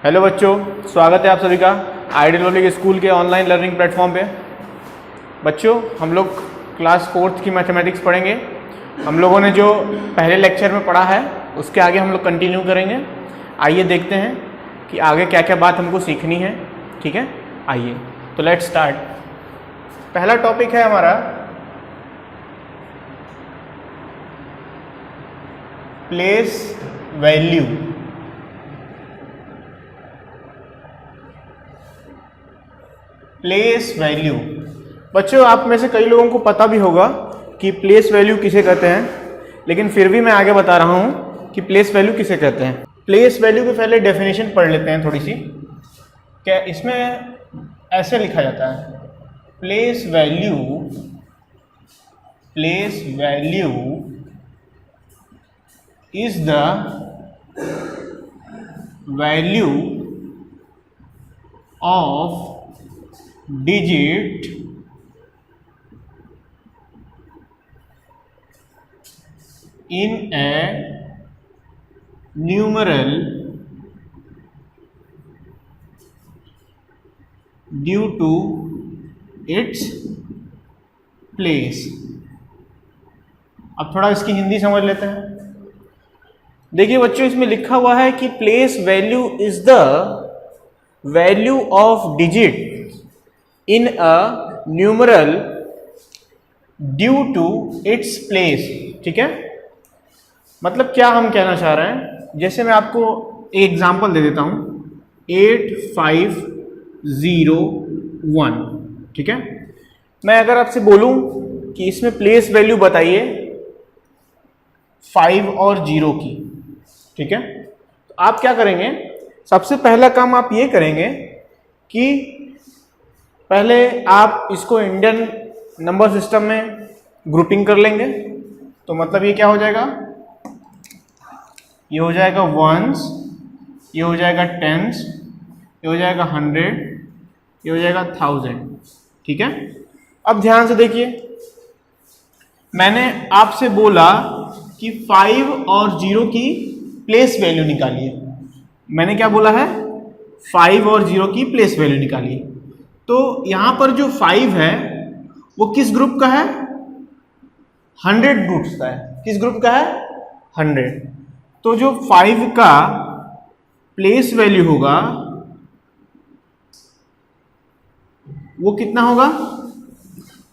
Hello बच्चों, स्वागत है आप सभी का आइडियल पब्लिक स्कूल के ऑनलाइन लर्निंग प्लेटफॉर्म पे। बच्चों, हम लोग क्लास 4th की मैथमेटिक्स पढ़ेंगे। हम लोगों ने जो पहले लेक्चर में पढ़ा है उसके आगे हम लोग कंटिन्यू करेंगे। आइए देखते हैं कि आगे क्या क्या बात हमको सीखनी है। ठीक है, आइए तो लेट्स स्टार्ट। पहला टॉपिक है हमारा प्लेस वैल्यू। प्लेस वैल्यू बच्चों, आप में से कई लोगों को पता भी होगा कि प्लेस वैल्यू किसे कहते हैं, लेकिन फिर भी मैं आगे बता रहा हूं कि प्लेस वैल्यू किसे कहते हैं। प्लेस वैल्यू की पहले डेफिनेशन पढ़ लेते हैं थोड़ी सी। क्या इसमें ऐसे लिखा जाता है, place value is the value of digit in a numeral due to its place। अब थोड़ा इसकी हिंदी समझ लेते हैं। देखिए बच्चों, इसमें लिखा हुआ है कि place value is the value of digit in a numeral due to its place। ठीक है, मतलब क्या हम कहना चाह रहे हैं, जैसे मैं आपको एक एग्जांपल दे देता हूं 8501। ठीक है, मैं अगर आपसे बोलूं कि इसमें प्लेस वैल्यू बताइए 5 और 0 की। ठीक है, तो आप क्या करेंगे, सबसे पहला काम आप ये करेंगे कि पहले आप इसको इंडियन नंबर सिस्टम में ग्रुपिंग कर लेंगे। तो मतलब ये क्या हो जाएगा, ये हो जाएगा वंस, ये हो जाएगा टेंस, ये हो जाएगा 100, ये हो जाएगा 1000। ठीक है, अब ध्यान से देखिए, मैंने आपसे बोला कि 5 और 0 की प्लेस वैल्यू निकालिए। मैंने क्या बोला है, 5 और 0 की प्लेस वैल्यू निकालिए। तो यहां पर जो 5 है वो किस ग्रुप का है, 100 ग्रुप्स का है। किस ग्रुप का है, 100। तो जो 5 का प्लेस वैल्यू होगा वो कितना होगा,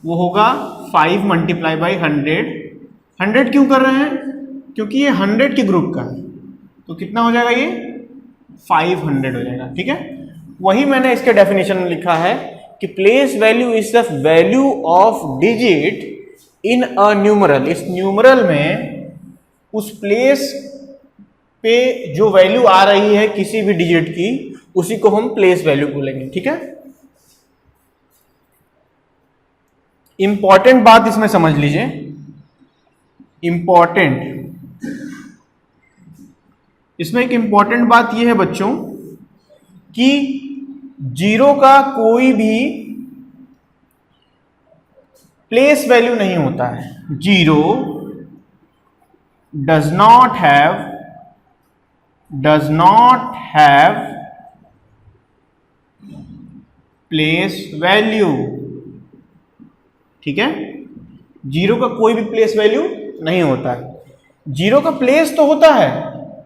वो होगा 5 मल्टीप्लाई बाई 100। 100 क्यों कर रहे हैं, क्योंकि ये 100 के ग्रुप का है। तो कितना हो जाएगा, ये 500 हो जाएगा। ठीक है, वही मैंने इसके डेफिनेशन में लिखा है कि place value is the value of digit in a numeral. इस न्यूमरल में उस प्लेस पे जो वैल्यू आ रही है किसी भी डिजिट की, उसी को हम प्लेस वैल्यू बोलेंगे। ठीक है, इंपॉर्टेंट बात इसमें समझ लीजिए, इंपॉर्टेंट, इसमें एक इंपॉर्टेंट बात यह है बच्चों कि 0 का कोई भी प्लेस वैल्यू नहीं होता है। 0 does not have place value. ठीक है, 0 का कोई भी प्लेस वैल्यू नहीं होता है। 0 का प्लेस तो होता है,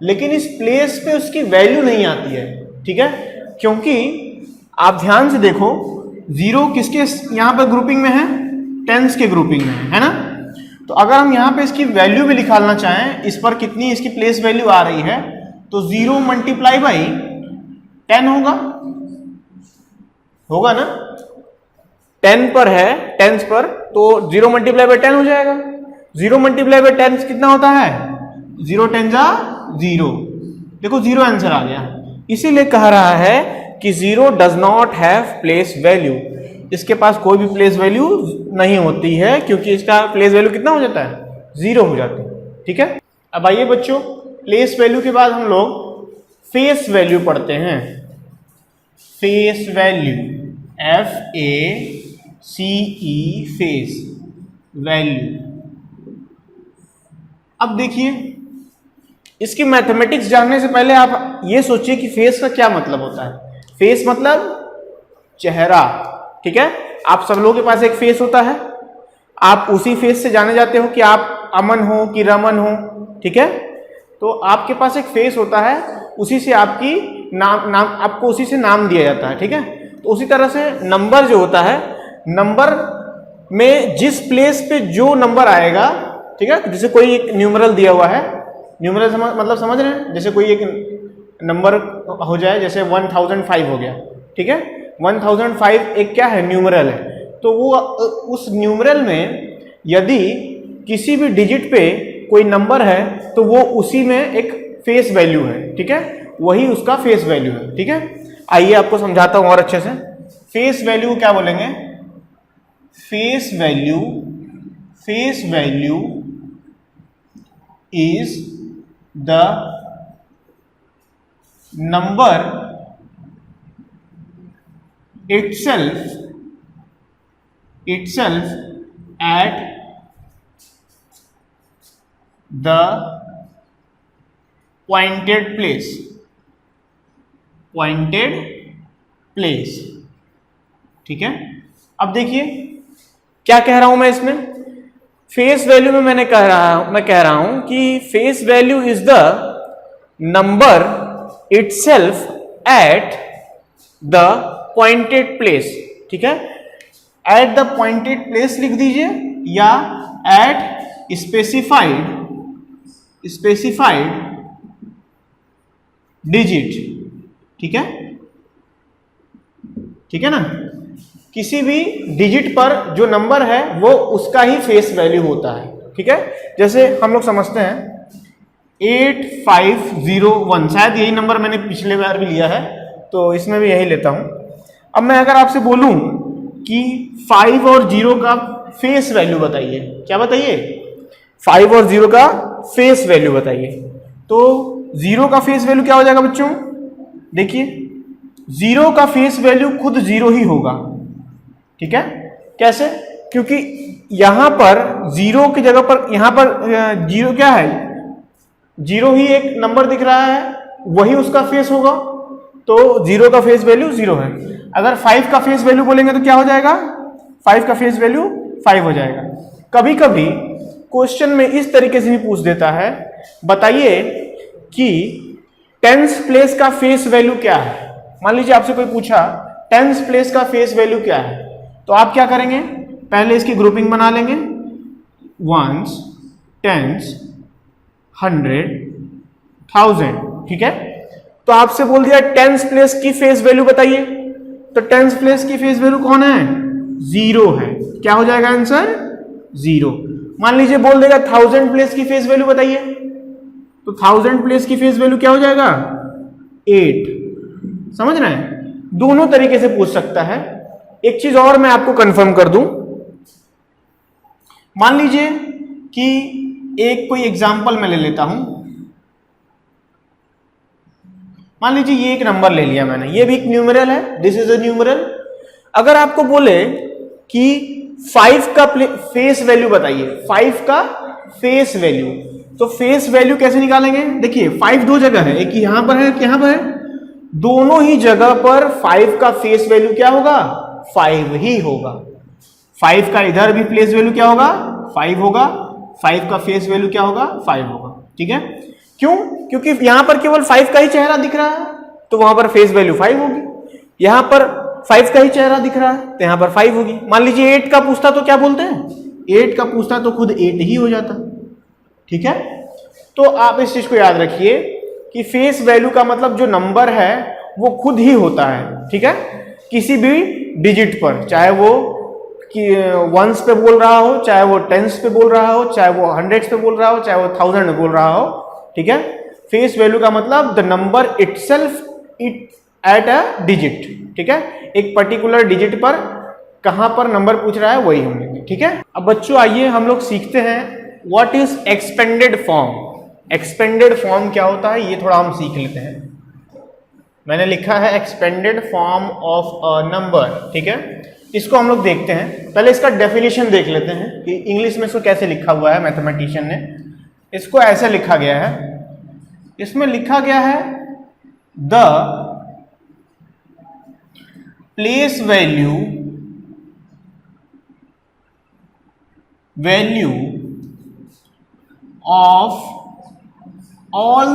लेकिन इस प्लेस पे उसकी वैल्यू नहीं आती है। ठीक है, क्योंकि आप ध्यान से देखो, 0 किसके यहां पर ग्रुपिंग में है, टेंस के ग्रुपिंग में है ना। तो अगर हम यहां पे इसकी वैल्यू भी निकालना चाहें, इस पर कितनी इसकी प्लेस वैल्यू आ रही है, तो 0 मल्टीप्लाई बाई 10 होगा ना। 10 पर है, टेंस पर, तो 0 मल्टीप्लाई बाई 10 हो जाएगा। 0 मल्टीप्लाई बाई 10 कितना होता है, 0 10 जा 0। देखो 0 आंसर आ गया। इसीलिए कह रहा है कि 0 does not have place value. इसके पास कोई भी प्लेस वैल्यू नहीं होती है, क्योंकि इसका प्लेस वैल्यू कितना हो जाता है, 0 हो जाता है। ठीक है, अब आइए बच्चों, प्लेस वैल्यू के बाद हम लोग फेस वैल्यू पढ़ते हैं। Face value, FACE, face value. अब देखिए, इसकी मैथमेटिक्स जानने से पहले आप ये सोचिए कि फेस का क्या मतलब होता है। फेस मतलब चेहरा, ठीक है। आप सब लोगों के पास एक फेस होता है, आप उसी फेस से जाने जाते हो कि आप अमन हो कि रमन हो, ठीक है। तो आपके पास एक फेस होता है, उसी से आपकी नाम आपको उसी से नाम दिया जाता है, ठीक है। तो उसी तरह से नंबर जो होता है, नंबर में जिस प्लेस पे जो नंबर आएगा, ठीक है। जैसे कोई एक न्यूमरल दिया हुआ है, न्यूमरल मतलब समझ रहे हैं, जैसे कोई एक नंबर हो जाए, जैसे 1005 हो गया, ठीक है। 1005 एक क्या है, न्यूमरल है। तो वो उस न्यूमरल में यदि किसी भी डिजिट पे कोई नंबर है तो वो उसी में एक फेस वैल्यू है, ठीक है। वही उसका फेस वैल्यू है, ठीक है। आइए आपको समझाता हूं और अच्छे से। फेस वैल्यू क्या बोलेंगे? Face value is the number itself at the pointed place, ठीक है। अब देखिए क्या कह रहा हूं मैं इसमें। फेस वैल्यू में मैं कह रहा हूं कि face value is the number itself at the pointed place, ठीक है। एट द पॉइंटेड प्लेस लिख दीजिए या एट स्पेसिफाइड डिजिट, ठीक है, ठीक है ना। किसी भी डिजिट पर जो नंबर है वो उसका ही फेस वैल्यू होता है, ठीक है। जैसे हम लोग समझते हैं 8501, शायद यही नंबर मैंने पिछले बार भी लिया है, तो इसमें भी यही लेता हूं। अब मैं अगर आपसे बोलूं कि 5 और 0 का फेस वैल्यू बताइए, क्या बताइए? 5 और 0 का फेस वैल्यू बताइए। तो 0 का फेस वैल्यू क्या हो जाएगा बच्चों? देखिए 0 का फेस वैल्यू खुद 0 ही होगा, ठीक है। कैसे? क्योंकि यहां पर 0 की जगह पर यहां पर 0 क्या है, 0 ही एक नंबर दिख रहा है, वही उसका फेस होगा। तो 0 का फेस वैल्यू 0 है। अगर 5 का फेस वैल्यू बोलेंगे तो क्या हो जाएगा? 5 का फेस वैल्यू 5 हो जाएगा। कभी कभी क्वेश्चन में इस तरीके से भी पूछ देता है, बताइए कि टेंस प्लेस का फेस वैल्यू क्या है। मान लीजिए आपसे कोई पूछा टेंस प्लेस का फेस वैल्यू क्या है, तो आप क्या करेंगे? पहले इसकी ग्रुपिंग बना लेंगे, वंस, टेंस, 100, 1000, ठीक है। तो आपसे बोल दिया टेंस प्लेस की फेस वैल्यू बताइए, तो टेंस प्लेस की फेस वैल्यू कौन है? 0 है। क्या हो जाएगा आंसर? 0। मान लीजिए बोल देगा 1000 प्लेस की फेस वैल्यू बताइए, तो 1000 प्लेस की फेस वैल्यू क्या हो जाएगा? 8। समझ रहे हैं? दोनों तरीके से पूछ सकता है। एक चीज और मैं आपको कंफर्म कर दूं, मान लीजिए कि एक कोई एग्जांपल मैं ले लेता हूं। मान लीजिए ये एक नंबर ले लिया मैंने, ये भी एक न्यूमेरल है, दिस इज अ न्यूमेरल। अगर आपको बोले कि 5 का फेस वैल्यू बताइए, 5 का फेस वैल्यू, तो फेस वैल्यू कैसे निकालेंगे? देखिए 5 दो जगह है, एक यहां पर है, एक यहां पर है। दोनों ही जगह पर 5 का फेस वैल्यू क्या होगा? 5 ही होगा। 5 का इधर भी फेस वैल्यू क्या होगा? 5 होगा। 5 का फेस वैल्यू क्या होगा? 5 होगा, ठीक है। क्यों? क्योंकि यहां पर केवल 5 का ही चेहरा दिख रहा है, तो वहां पर फेस वैल्यू 5 होगी। यहां पर 5 का ही चेहरा दिख रहा है, तो यहां पर 5 होगी। मान लीजिए 8 का पूछता तो क्या बोलते हैं? 8 का पूछता तो खुद 8 ही हो जाता, ठीक है। तो आप इस चीज को याद रखिए कि फेस वैल्यू का मतलब जो नंबर है वो खुद ही होता है, ठीक है। किसी भी डिजिट पर, चाहे वो कि वंस पे बोल रहा हो, चाहे वो टेंस पे बोल रहा हो, चाहे वो हंड्रेड्स पे बोल रहा हो, चाहे वो 1000 में बोल रहा हो, ठीक है। फेस वैल्यू का मतलब the number itself at a digit, ठीक है। एक पर्टिकुलर डिजिट पर कहां पर नंबर पूछ रहा है वही हम लेंगे, ठीक है। अब बच्चों आइए हम लोग सीखते हैं what is expanded form. Expanded form क्या होता है ये थोड़ा हम सीख लेते हैं। मैंने लिखा है expanded form of a number, ठीक है। इसको हम लोग देखते हैं। पहले इसका डेफिनेशन देख लेते हैं कि इंग्लिश में इसको कैसे लिखा हुआ है। मैथमेटिशियन ने इसको ऐसे लिखा गया है, इसमें लिखा गया है the place value of all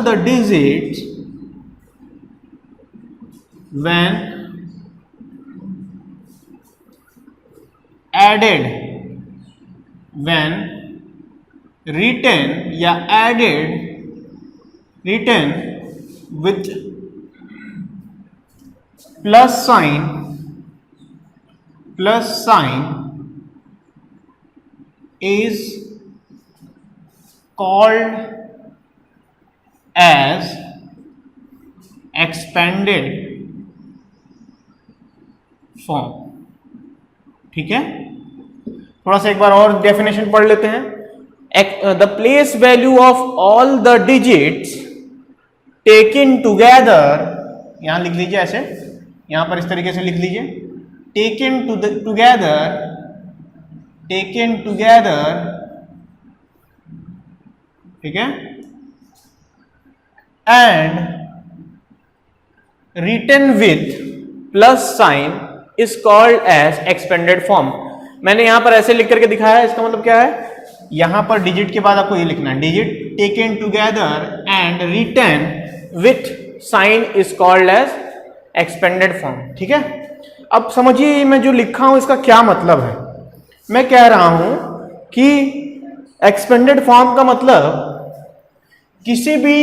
the digits when added, when written या written with plus sign is called as expanded form। ठीक है, थोड़ा सा एक बार और डेफिनेशन पढ़ लेते हैं। The place value of all the digits taken together, यहां लिख लीजिए ऐसे, यहां पर इस तरीके से लिख लीजिए, टेकन टुगेदर, ठीक है, and written with plus sign is called as expanded form. मैंने यहां पर ऐसे लिख करके दिखाया है, इसका मतलब क्या है, यहां पर डिजिट के बाद आपको ये लिखना है, digit taken together and written with sign is called as expanded form. ठीक है, अब समझिए मैं जो लिखा हूं इसका क्या मतलब है। मैं कह रहा हूं कि एक्सपेंडेड फॉर्म का मतलब किसी भी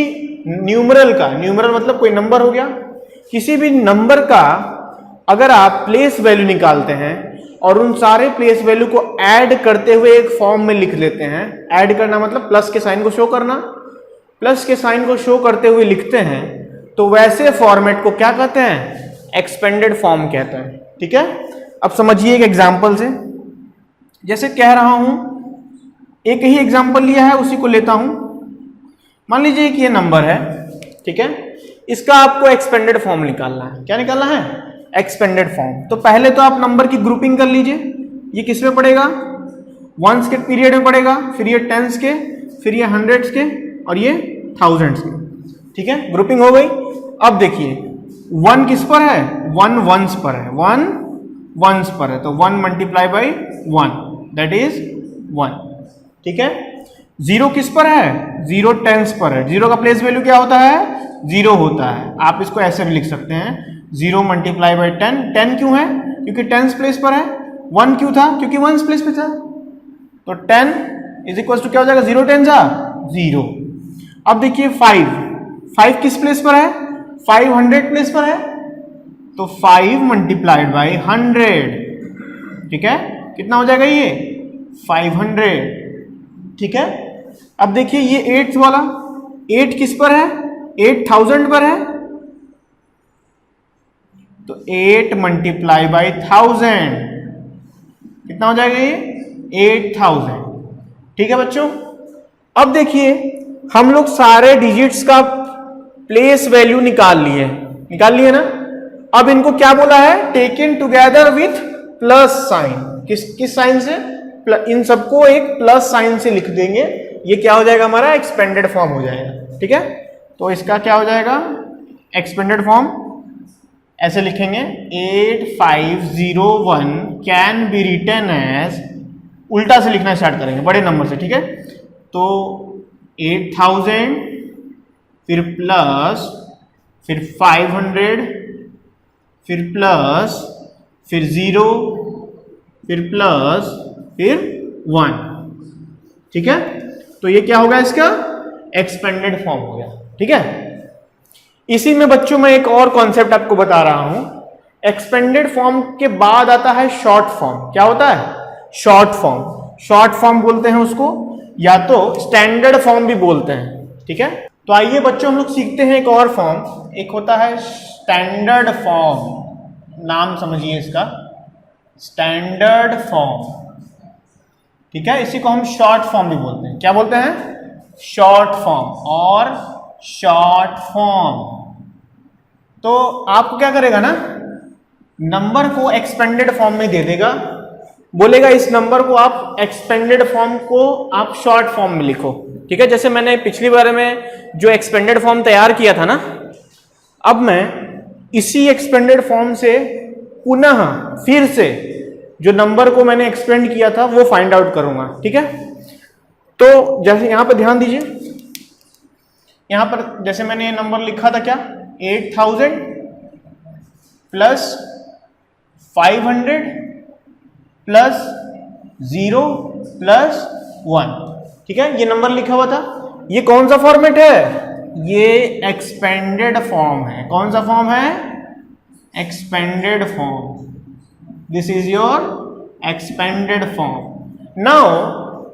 न्यूमरल का, न्यूमरल मतलब कोई नंबर हो गया, किसी भी नंबर का अगर आप प्लेस वैल्यू निकालते हैं और उन सारे प्लेस वैल्यू को ऐड करते हुए एक फॉर्म में लिख लेते हैं, ऐड करना मतलब प्लस के साइन को शो करना, प्लस के साइन को शो करते हुए लिखते हैं, तो वैसे फॉर्मेट को क्या कहते हैं, एक्सपेंडेड फॉर्म कहते हैं। ठीक है, अब समझिए एक एग्जांपल से, जैसे कह रहा हूं, एक ही एग्जांपल लिया है उसी को लेता हूं। मान लीजिए कि ये नंबर है, ठीक है, इसका आपको एक्सपेंडेड फॉर्म निकालना है। क्या निकालना है, एक्सपेंडेड फॉर्म। तो पहले तो आप नंबर की ग्रुपिंग कर लीजिए, ये किस में पड़ेगा, वंस के पीरियड में पड़ेगा, फिर ये टेंस के, फिर ये हंड्रेड्स के और ये थाउजेंड्स के। ठीक है, ग्रुपिंग हो गई। अब देखिए वन किस पर है, वन वंस पर है, वन वंस पर है, तो one multiply by one that is one. ठीक है, जीरो किस पर है, जीरो टेंस पर है, जीरो का प्लेस वैल्यू क्या होता है, जीरो होता है। आप इसको ऐसे भी लिख सकते हैं, zero multiply by ten. Ten क्यों है, क्योंकि टेंस प्लेस पर है। वन क्यों था, क्योंकि वंस प्लेस पे था। तो टेन इज इक्वल टू क्या हो जाएगा, जीरो टेन जा जीरो। अब देखिए फाइव, फाइव किस प्लेस पर है, फाइव हंड्रेड प्लेस पर है, तो फाइव मल्टीप्लाइड बाई हंड्रेड, ठीक है, कितना हो जाएगा ये 500। ठीक है, अब देखिए ये एट्थ वाला, एट किस पर है, 8000 पर है, तो 8 मल्टीप्लाई बाई 1000 कितना हो जाएगा ये 8000। ठीक है बच्चों, अब देखिए हम लोग सारे डिजिट्स का प्लेस वैल्यू निकाल लिए ना। अब इनको क्या बोला है, taken together with plus sign. किस साइन से, इन सबको एक प्लस साइन से लिख देंगे, ये क्या हो जाएगा हमारा एक्सपेंडेड फॉर्म हो जाएगा। ठीक है, तो इसका क्या हो जाएगा एक्सपेंडेड फॉर्म, ऐसे लिखेंगे 8501 कैन बी रिटन एज, उल्टा से लिखना स्टार्ट करेंगे बड़े नंबर से। ठीक है, तो 8000 फिर प्लस, फिर 500, फिर प्लस, फिर 0, फिर प्लस, फिर 1। ठीक है, तो ये क्या होगा इसका एक्सपेंडेड फॉर्म हो गया। ठीक है, इसी में बच्चों मैं एक और कॉन्सेप्ट आपको बता रहा हूं। एक्सपेंडेड फॉर्म के बाद आता है शॉर्ट फॉर्म। क्या होता है, शॉर्ट फॉर्म। शॉर्ट फॉर्म बोलते हैं उसको, या तो स्टैंडर्ड फॉर्म भी बोलते हैं। ठीक है, तो आइए बच्चों हम लोग सीखते हैं एक और फॉर्म। एक होता है स्टैंडर्ड फॉर्म, नाम समझिए इसका, स्टैंडर्ड फॉर्म। ठीक है, इसी को हम शॉर्ट फॉर्म भी बोलते हैं। क्या बोलते हैं, शॉर्ट फॉर्म और शॉर्ट फॉर्म। तो आपको क्या करेगा ना, नंबर को एक्सपेंडेड फॉर्म में दे देगा बोलेगा इस नंबर को आप एक्सपेंडेड फॉर्म को आप शॉर्ट फॉर्म में लिखो, ठीक है। जैसे मैंने पिछली बार में जो एक्सपेंडेड फॉर्म तैयार किया था ना, अब मैं इसी एक्सपेंडेड फॉर्म से पुनः फिर से जो नंबर को मैंने एक्सपेंड किया था वो फाइंड आउट करूंगा, ठीक है। तो जैसे यहां पर ध्यान दीजिए, यहां पर जैसे मैंने ये नंबर लिखा था क्या, 8000 प्लस 500 प्लस 0 प्लस 1, ठीक है। ये नंबर लिखा हुआ था। ये कौन सा फॉर्मेट है, ये एक्सपेंडेड फॉर्म है। कौन सा फॉर्म है, expanded form. This is your expanded form. Now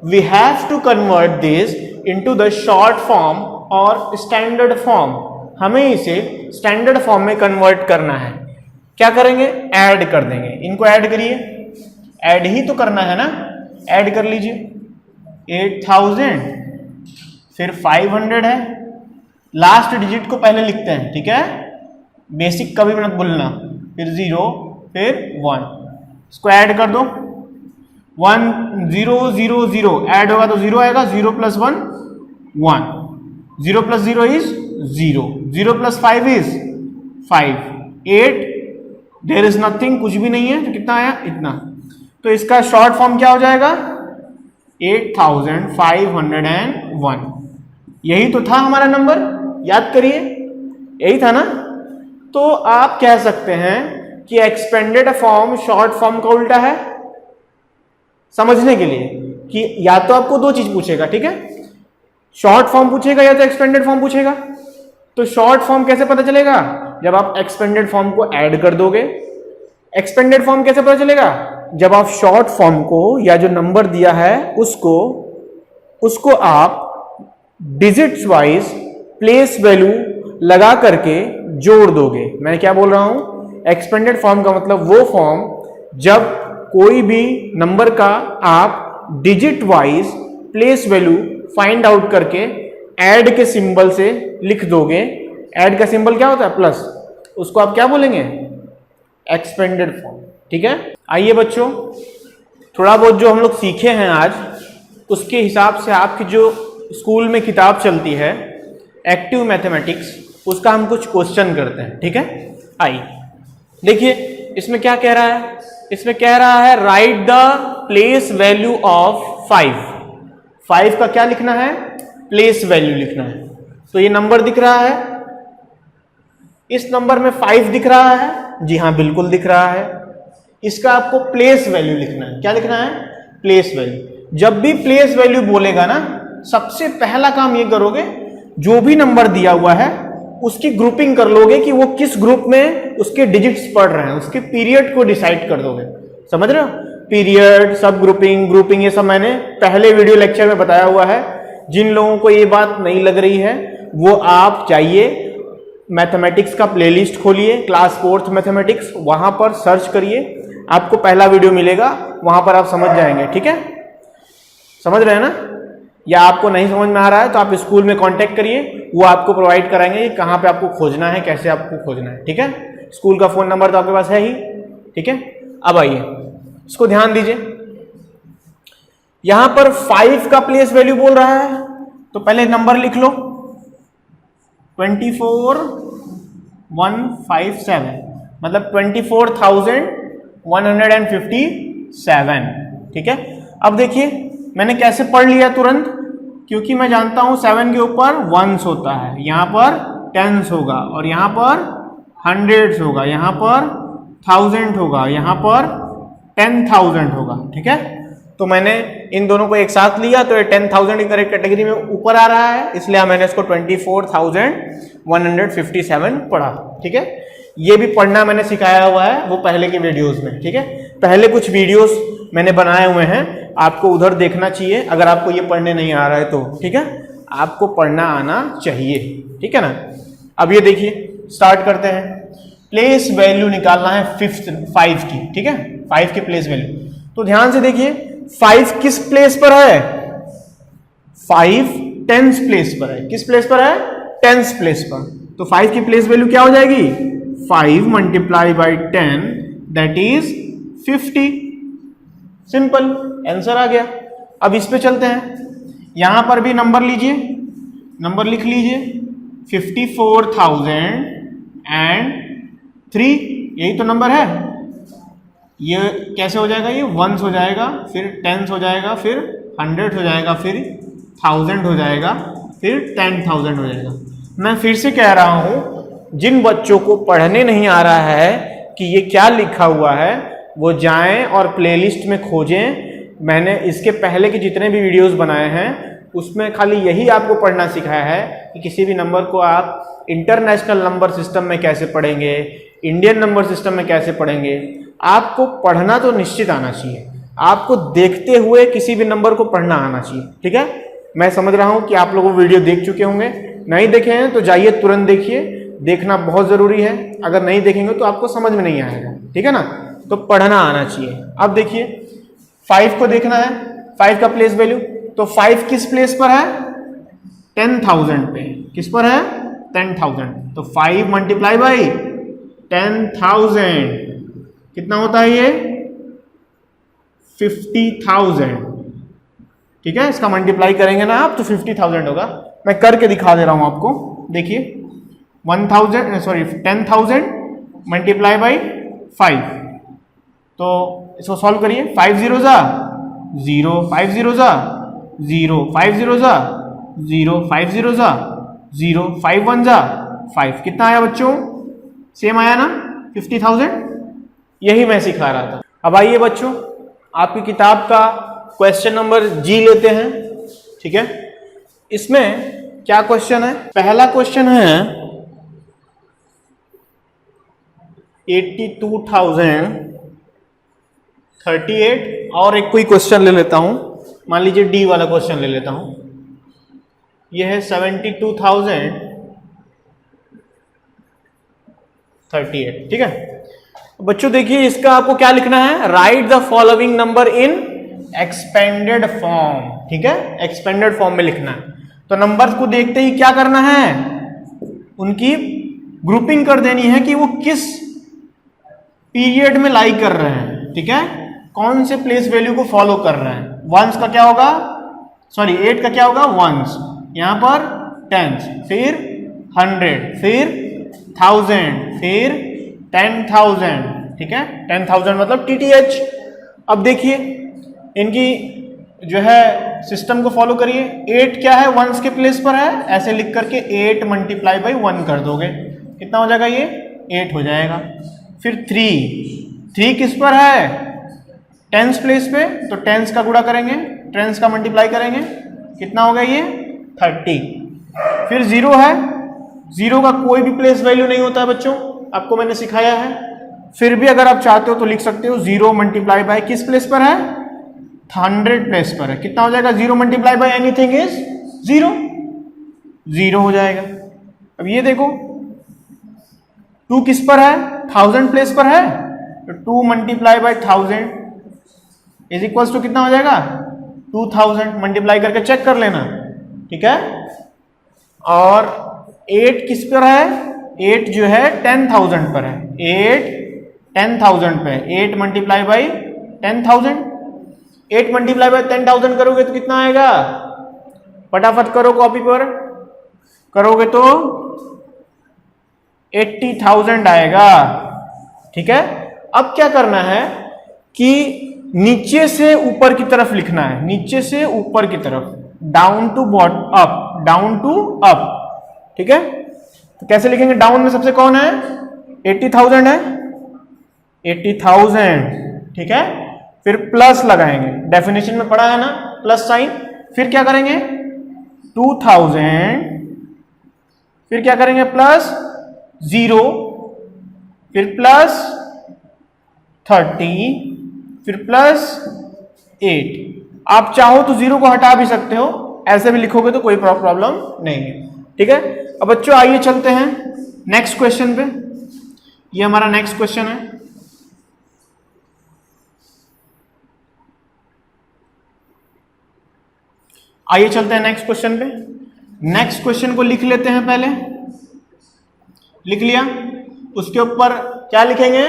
we have to convert this into the short form और स्टैंडर्ड फॉर्म। हमें इसे स्टैंडर्ड फॉर्म में कन्वर्ट करना है। क्या करेंगे, ऐड कर देंगे। इनको ऐड करिए, ऐड ही तो करना है ना, ऐड कर लीजिए। 8000 फिर 500 है, लास्ट डिजिट को पहले लिखते हैं, ठीक है। बेसिक कभी मत भूलना, फिर 0 फिर 1, इसको ऐड कर दो। 1 0 0 0 ऐड होगा तो 0 आएगा, 0 plus 1 1, 0 plus 0 is 0, 0 plus 5 is 5, 8 there is nothing, कुछ भी नहीं है तो कितना आया, इतना। तो इसका शॉर्ट फॉर्म क्या हो जाएगा, 8501। यही तो था हमारा नंबर, याद करिए, यही था ना। तो आप कह सकते हैं कि एक्सपेंडेड फॉर्म शॉर्ट फॉर्म का उल्टा है। समझने के लिए कि या तो आपको दो चीज पूछेगा, ठीक है, शॉर्ट फॉर्म पूछेगा या तो एक्सपेंडेड फॉर्म पूछेगा। तो शॉर्ट फॉर्म कैसे पता चलेगा, जब आप एक्सपेंडेड फॉर्म को ऐड कर दोगे। एक्सपेंडेड फॉर्म कैसे पता चलेगा, जब आप शॉर्ट फॉर्म को या जो नंबर दिया है उसको आप डिजिट्स वाइज प्लेस वैल्यू लगा करके जोड़ दोगे। मैं क्या बोल रहा हूं, एक्सपेंडेड फॉर्म का मतलब वो फॉर्म जब कोई भी नंबर का आप digit wise place value find out करके ऐड के सिंबल से लिख दोगे। ऐड का सिंबल क्या होता है, प्लस, उसको आप क्या बोलेंगे, एक्सपेंडेड फॉर्म, ठीक है। आइए बच्चों, थोड़ा बहुत जो हम लोग सीखे हैं आज, उसके हिसाब से आपकी जो स्कूल में किताब चलती है एक्टिव मैथमेटिक्स, उसका हम कुछ क्वेश्चन करते हैं, ठीक है। आइए देखिए, इसमें क्या कह रहा है, इसमें कह रहा है right the place value of 5 का क्या लिखना है, प्लेस वैल्यू लिखना है। तो ये नंबर दिख रहा है, इस नंबर में 5 दिख रहा है, जी हाँ बिल्कुल दिख रहा है। इसका आपको प्लेस वैल्यू लिखना है। क्या लिखना है, प्लेस वैल्यू। जब भी प्लेस वैल्यू बोलेगा ना, सबसे पहला काम ये करोगे, जो भी नंबर दिया हुआ है उसकी ग्रुपिंग कर लोगे कि वो किस ग्रुप में उसके डिजिट्स पढ़ रहे हैं, उसके पीरियड को डिसाइड कर दोगे। समझ रहे हो, पीरियड, सब ग्रुपिंग, ग्रुपिंग, ये सब मैंने पहले वीडियो लेक्चर में बताया हुआ है। जिन लोगों को ये बात नहीं लग रही है वो आप जाइए मैथमेटिक्स का प्लेलिस्ट खोलिए, क्लास 4th मैथमेटिक्स, वहां पर सर्च करिए, आपको पहला वीडियो मिलेगा, वहां पर आप समझ जाएंगे, ठीक है। समझ रहे हैं ना, या आपको नहीं समझ में आ रहा है तो आप स्कूल में कांटेक्ट करिए, वो आपको प्रोवाइड कराएंगे कि कहाँ पे आपको खोजना है, कैसे आपको खोजना है, ठीक है। स्कूल का फोन नंबर तो आपके पास है ही, ठीक है। अब आइए, इसको ध्यान दीजिए, यहां पर 5 का प्लेस वैल्यू बोल रहा है, तो पहले नंबर लिख लो 24157, मतलब 24,157, ठीक है। अब देखिए मैंने कैसे पढ़ लिया तुरंत, क्योंकि मैं जानता हूं 7 के ऊपर 1s होता है, यहां पर 10s होगा, और यहां पर 100s होगा, यहां पर 1000 होगा, यहां पर 10,000 होगा, ठीक है। तो मैंने इन दोनों को एक साथ लिया तो ये 10,000 की करेक्ट कैटेगरी में ऊपर आ रहा है, इसलिए मैंने इसको 24,157 पढ़ा, ठीक है। ये भी पढ़ना मैंने सिखाया हुआ है वो पहले के वीडियोस में, ठीक है। पहले कुछ वीडियोस मैंने बनाए हुए हैं, आपको उधर देखना चाहिए अगर आपको ये पढ़ने नहीं आ रहा है तो, ठीक है। आपको पढ़ना आना चाहिए, ठीक है ना। अब ये देखिए, स्टार्ट करते हैं। प्लेस वैल्यू निकालना है 5 की, ठीक है, 5 की प्लेस वैल्यू। तो ध्यान से देखिए 5 किस प्लेस पर है, 5 10th प्लेस पर है। किस प्लेस पर है, 10th प्लेस पर। तो 5 की प्लेस वैल्यू क्या हो जाएगी, 5 × 10 दैट इज 50। सिंपल, आंसर आ गया। अब इस पे चलते हैं, यहां पर भी नंबर लीजिए, नंबर लिख लीजिए 54,003, यही तो नंबर है। ये कैसे हो जाएगा, ये वंस हो जाएगा, फिर टेंस हो जाएगा, फिर हंड्रेड हो जाएगा, फिर 1000 हो जाएगा, फिर 10,000 हो जाएगा। मैं फिर से कह रहा हूं, जिन बच्चों को पढ़ने नहीं आ रहा है कि ये क्या लिखा हुआ है, वो जाएं और प्लेलिस्ट में खोजें। मैंने इसके पहले के जितने भी वीडियोस बनाए हैं उसमें खाली यही आपको पढ़ना सिखाया है कि किसी भी नंबर को आप इंटरनेशनल नंबर सिस्टम में कैसे पढ़ेंगे, इंडियन नंबर सिस्टम में कैसे पढ़ेंगे। आपको पढ़ना तो निश्चित आना चाहिए, आपको देखते हुए किसी भी नंबर को पढ़ना आना चाहिए, ठीक है। मैं समझ रहा हूं कि आप लोग वीडियो देख चुके होंगे, नहीं देखे हैं तो जाइए तुरंत देखिए, देखना बहुत जरूरी है। अगर नहीं देखेंगे तो आपको समझ में नहीं आएगा, ठीक है ना। तो पढ़ना आना चाहिए। अब देखिए 5 को देखना है, 5 का प्लेस वैल्यू, तो 5 किस प्लेस पर है, 10,000 पे। किस पर है, 10,000। तो 5 मल्टीप्लाई बाई 10,000 कितना होता है, ये 50,000, ठीक है। इसका मल्टीप्लाई करेंगे ना आप तो 50,000 होगा। मैं करके दिखा दे रहा हूं आपको, देखिए 10,000 मल्टीप्लाई बाई 5, तो इसको सॉल्व करिए। 5 0 जा 0, 5 0 जा 0, 5 0 जा 0, 5 0 जा 0, 5 1 जा 5, कितना आया बच्चों, सेम आया ना 50,000। यही मैं सिखा रहा था। अब आइए बच्चों, आपकी किताब का क्वेश्चन नंबर जी लेते हैं, ठीक है। इसमें क्या क्वेश्चन है, पहला क्वेश्चन है 82,038, और एक कोई क्वेश्चन ले लेता हूं, मान लीजिए डी वाला क्वेश्चन ले लेता हूं। यह है 72,038, ठीक है। बच्चों देखिए इसका आपको क्या लिखना है, right the following number in expanded form, ठीक है, एक्सपेंडेड फॉर्म में लिखना है। तो नंबर्स को देखते ही क्या करना है, उनकी ग्रुपिंग कर देनी है कि वो किस पीरियड में लाई कर रहे हैं, ठीक है, कौन से प्लेस वैल्यू को फॉलो कर रहे हैं। वंस का क्या होगा, सॉरी 8 का क्या होगा, वंस, यहां पर टेंस, फिर 100, फिर 1000, फिर 10,000, ठीक है। 10,000 मतलब TTH। अब देखिए इनकी जो है सिस्टम को फॉलो करिए। 8 क्या है, वंस के प्लेस पर है, ऐसे लिख करके 8 मल्टीप्लाई बाई 1 कर दोगे, कितना हो जाएगा, ये 8 हो जाएगा। फिर 3 किस पर है, टेंस प्लेस पे, तो टेंस का गुणा करेंगे, टेंस का मल्टीप्लाई करेंगे, कितना हो गया, ये 30। फिर 0 है, 0 का कोई भी प्लेस वैल्यू नहीं होता है बच्चों, आपको मैंने सिखाया है। फिर भी अगर आप चाहते हो तो लिख सकते हो 0 मल्टीप्लाई बाय किस प्लेस पर है, 100 प्लेस पर है, कितना हो जाएगा, 0 मल्टीप्लाई बाय एनीथिंग इज 0, 0 हो जाएगा। अब ये देखो 2 किस पर है, 1000 प्लेस पर है, तो 2 multiply by 1000 is equals to कितना हो जाएगा, 2000। मल्टीप्लाई करके चेक कर लेना, ठीक है। और 8 किस पर है, 8 जो है 10,000 पर है, 8 10,000 पे, 8 मल्टीप्लाई बाई 10,000, 8 मल्टीप्लाई बाई 10,000 करोगे तो कितना आएगा, फटाफट करो कॉपी पर, करोगे तो 80,000 आएगा, ठीक है। अब क्या करना है कि नीचे से ऊपर की तरफ लिखना है, नीचे से ऊपर की तरफ, down to up, down to up, ठीक है। तो कैसे लिखेंगे, डाउन में सबसे कौन है, 80,000 है, 80,000, ठीक है। फिर प्लस लगाएंगे, डेफिनेशन में पढ़ा है ना प्लस साइन। फिर क्या करेंगे 2000, फिर क्या करेंगे प्लस 0, फिर प्लस 30, फिर प्लस 8। आप चाहो तो 0 को हटा भी सकते हो, ऐसे भी लिखोगे तो कोई प्रॉब्लम नहीं है, ठीक है। अब बच्चों आइए चलते हैं नेक्स्ट क्वेश्चन पे। ये हमारा नेक्स्ट क्वेश्चन है, आइए चलते हैं नेक्स्ट क्वेश्चन पे। नेक्स्ट क्वेश्चन को लिख लेते हैं, पहले लिख लिया, उसके ऊपर क्या लिखेंगे,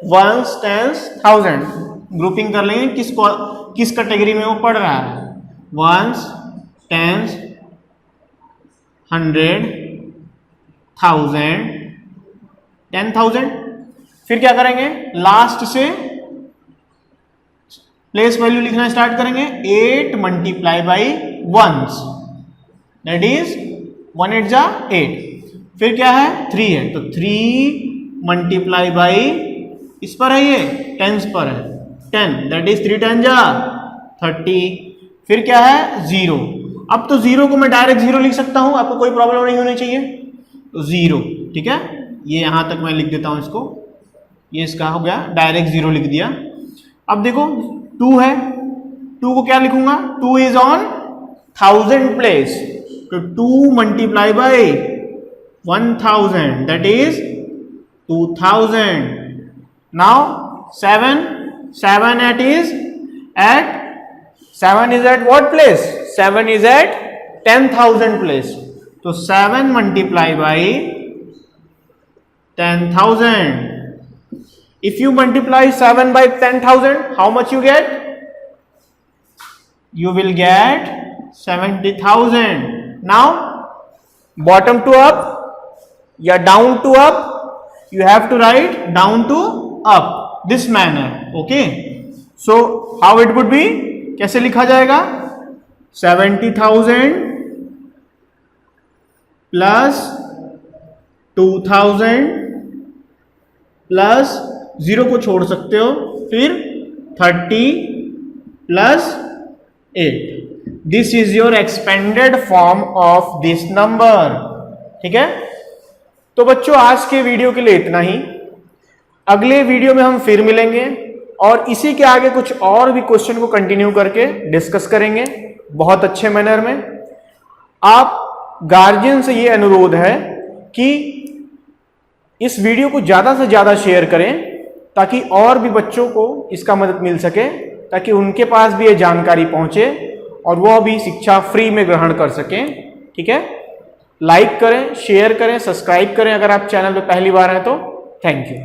वंस टेंस थाउजेंड, ग्रुपिंग कर लेंगे किस कैटेगरी में वो पढ़ रहा है, वंस, टेंस, 100, 1000, 10,000। फिर क्या करेंगे, लास्ट से प्लेस वैल्यू लिखना स्टार्ट करेंगे। 8 multiply by once, that is 1 8 जा 8। फिर क्या है, 3 है, तो 3 मल्टीप्लाई बाई, इस पर है ये, टेंस पर है, 10, दैट इज 3 10 जा 30। फिर क्या है, 0। अब तो 0 को मैं डायरेक्ट 0 लिख सकता हूं, आपको कोई प्रॉब्लम नहीं होनी चाहिए। तो 0, ठीक है, ये यहां तक मैं लिख देता हूं इसको, ये इसका हो गया, डायरेक्ट 0 लिख दिया। अब देखो 2 है, 2 को क्या लिखूंगा, 2 इज ऑन 1000 प्लेस, तो 2 multiply by 1000, that is 2000। Now 7 is at what place? 7 is at 10,000 place. तो 7 multiply by 10,000. If you multiply 7 by 10,000, how much you get? You will get 70,000. Now bottom to up या down to up, you have to write down to up this manner. Okay, so how it would be, कैसे लिखा जाएगा, 70,000 plus 2,000 plus 0 को छोड़ सकते हो, फिर 30 plus 8। This is your expanded form of this number. ठीक है, तो बच्चों आज के वीडियो के लिए इतना ही। अगले वीडियो में हम फिर मिलेंगे और इसी के आगे कुछ और भी क्वेश्चन को कंटिन्यू करके डिस्कस करेंगे बहुत अच्छे मैनर में। आप गार्जियन से ये अनुरोध है कि इस वीडियो को ज्यादा से ज्यादा शेयर करें ताकि और भी बच्चों को इसका मदद मिल सके, ताकि उनके पास भी ये जानकारी पहुंचे और वह भी शिक्षा फ्री में ग्रहण कर सकें। ठीक है, लाइक करें, शेयर करें, सब्सक्राइब करें अगर आप चैनल पे पहली बार हैं तो। Thank you.